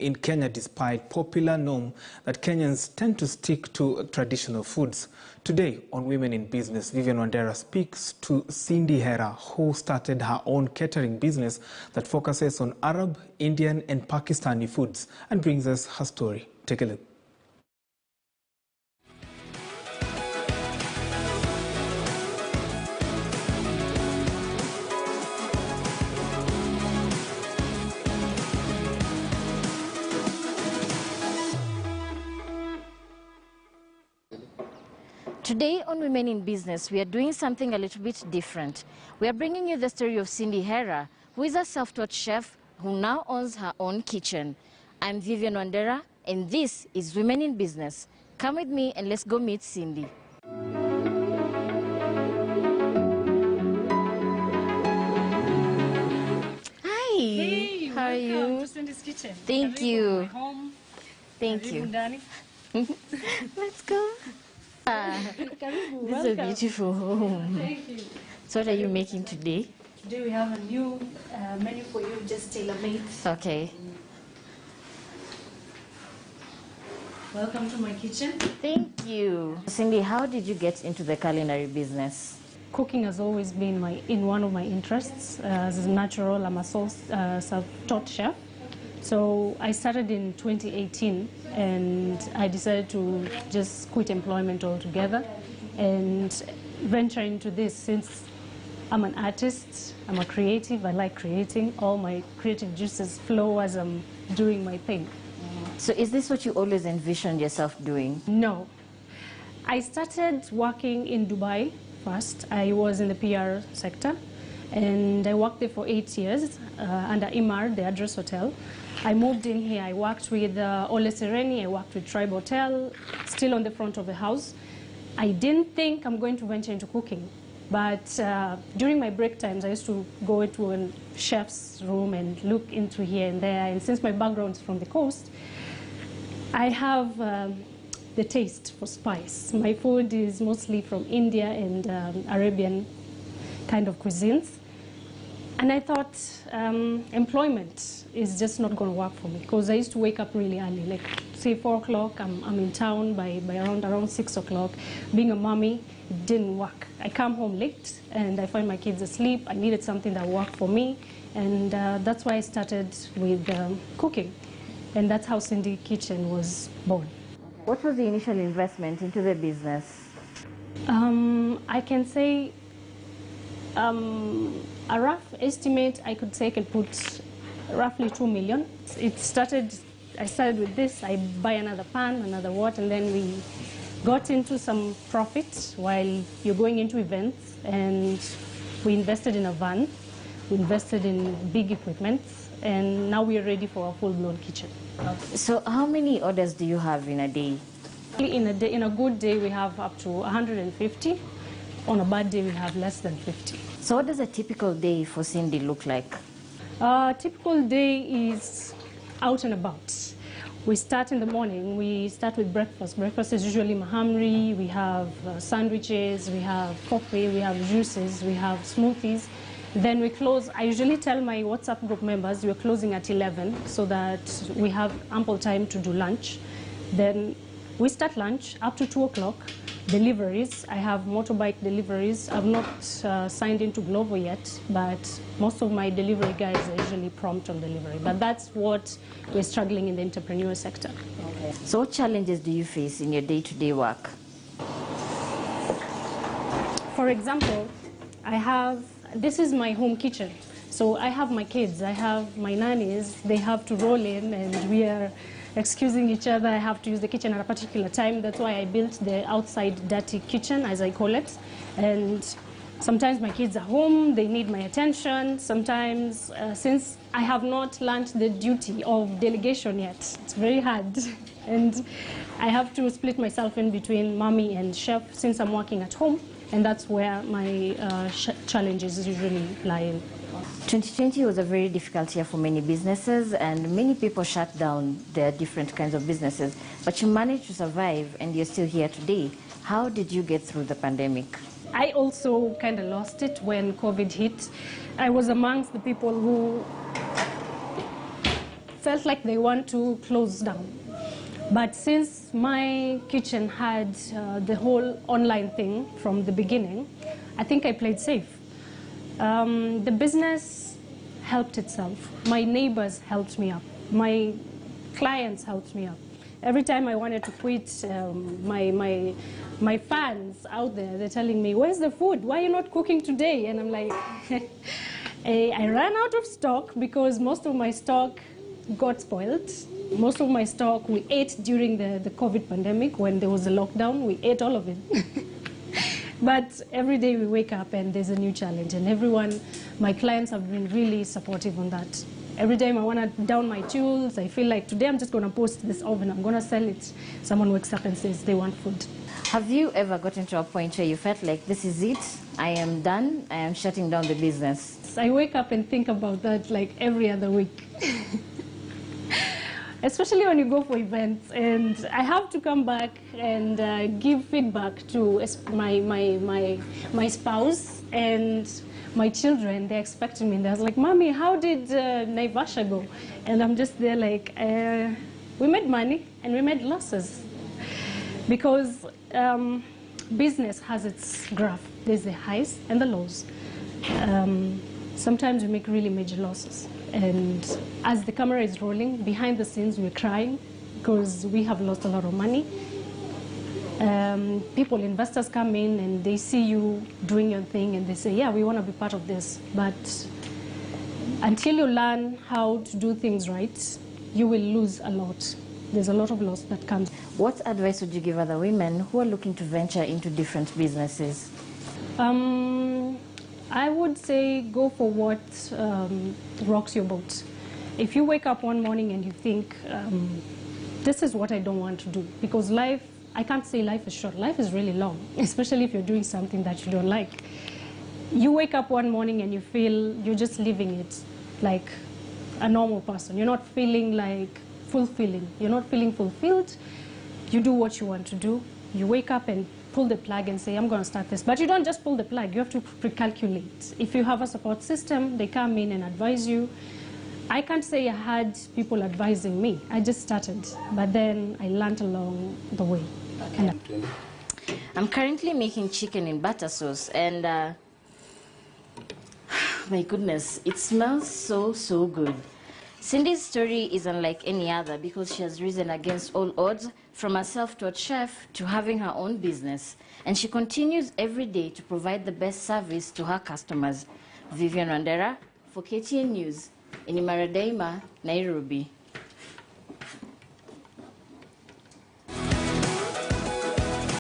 in Kenya, despite popular norm that Kenyans tend to stick to traditional foods. Today on Women in Business, Vivian Wandera speaks to Cindi Hera, who started her own catering business that focuses on Arab, Indian and Pakistani foods, and brings us her story. Take a look. Today on Women in Business, we are doing something a little bit different. We are bringing you the story of Cindi Hera, who is a self-taught chef who now owns her own kitchen. I'm Vivian Wandera, and this is Women in Business. Come with me and let's go meet Cindi. Hi. Hey, how are you? Welcome to Cindi's kitchen. Thank you. My home. Thank you. Let's go. This is a beautiful home. Thank you. So what are you making today? Today we have a new menu for you, just tailor-made. Okay. Welcome to my kitchen. Thank you. Cindi, how did you get into the culinary business? Cooking has always been one of my interests. As a natural, I'm a self-taught chef. So I started in 2018 and I decided to just quit employment altogether and venture into this since I'm an artist, I'm a creative, I like creating. All my creative juices flow as I'm doing my thing. So is this what you always envisioned yourself doing? No. I started working in Dubai first. I was in the PR sector and I worked there for 8 years under Imar, the address hotel. I moved in here, I worked with Ole Sereni, I worked with Tribe Hotel, still on the front of the house. I didn't think I'm going to venture into cooking, but during my break times, I used to go into a chef's room and look into here and there, and since my background is from the coast, I have the taste for spice. My food is mostly from India and Arabian kind of cuisines. And I thought employment is just not going to work for me because I used to wake up really early, like say 4 o'clock, I'm in town by around 6 o'clock. Being a mommy, it didn't work. I come home late and I find my kids asleep. I needed something that worked for me, and that's why I started with cooking. And that's how Cindi Kitchen was born. What was the initial investment into the business? I can say a rough estimate, I could say I could put roughly 2 million. I started with this, I buy another pan, another what, and then we got into some profit while you're going into events, and we invested in a van, we invested in big equipment, and now we are ready for a full-blown kitchen. So how many orders do you have in a day? In a good day, we have up to 150. On a bad day, we have less than 50. So what does a typical day for Cindi look like? A typical day is out and about. We start in the morning, we start with breakfast. Breakfast is usually mahamri, we have sandwiches, we have coffee, we have juices, we have smoothies. Then we close. I usually tell my WhatsApp group members we're closing at 11 so that we have ample time to do lunch. Then we start lunch up to 2 o'clock. Deliveries, I have motorbike deliveries. I've not signed into Glovo yet, but most of my delivery guys are usually prompt on delivery. But that's what we're struggling in the entrepreneur sector. Okay. So what challenges do you face in your day-to-day work? For example, this is my home kitchen. So I have my kids, I have my nannies, they have to roll in and we are excusing each other. I have to use the kitchen at a particular time. That's why I built the outside dirty kitchen, as I call it. And sometimes my kids are home, they need my attention. Sometimes, since I have not learned the duty of delegation yet, it's very hard. And I have to split myself in between mommy and chef since I'm working at home. And that's where my challenges usually lie in. 2020 was a very difficult year for many businesses, and many people shut down their different kinds of businesses. But you managed to survive, and you're still here today. How did you get through the pandemic? I also kind of lost it when COVID hit. I was amongst the people who felt like they want to close down. But since my kitchen had the whole online thing from the beginning, I think I played safe. The business helped itself. My neighbors helped me up. My clients helped me up. Every time I wanted to quit, my fans out there, they're telling me, where's the food? Why are you not cooking today? And I'm like, I ran out of stock because most of my stock got spoiled. Most of my stock we ate during the COVID pandemic when there was a lockdown. We ate all of it. But every day we wake up and there's a new challenge. And everyone, my clients have been really supportive on that. Every time I want to down my tools, I feel like today I'm just going to post this oven, I'm going to sell it. Someone wakes up and says they want food. Have you ever gotten to a point where you felt like this is it, I am done, I am shutting down the business? I wake up and think about that like every other week. Especially when you go for events and I have to come back and give feedback to my spouse and my children. They're expecting me. They're like, Mommy, how did Naivasha go? And I'm just there like, we made money and we made losses. Because business has its graph. There's the highs and the lows. Sometimes we make really major losses. And as the camera is rolling, behind the scenes we're crying because we have lost a lot of money. Investors come in and they see you doing your thing and they say, yeah, we want to be part of this. But until you learn how to do things right, you will lose a lot. There's a lot of loss that comes. What advice would you give other women who are looking to venture into different businesses? I would say go for what rocks your boat. If you wake up one morning and you think, this is what I don't want to do, because life, I can't say life is short, life is really long, especially if you're doing something that you don't like. You wake up one morning and you feel you're just living it like a normal person. You're not feeling like fulfilling. You're not feeling fulfilled. You do what you want to do. You wake up and pull the plug and say, I'm going to start this. But you don't just pull the plug. You have to pre-calculate. If you have a support system, they come in and advise you. I can't say I had people advising me. I just started. But then I learned along the way. I'm currently making chicken in butter sauce. And my goodness, it smells so good. Cindy's story is unlike any other because she has risen against all odds, from a self-taught chef to having her own business. And she continues every day to provide the best service to her customers. Vivian Wandera for KTN News in Imara Daima, Nairobi.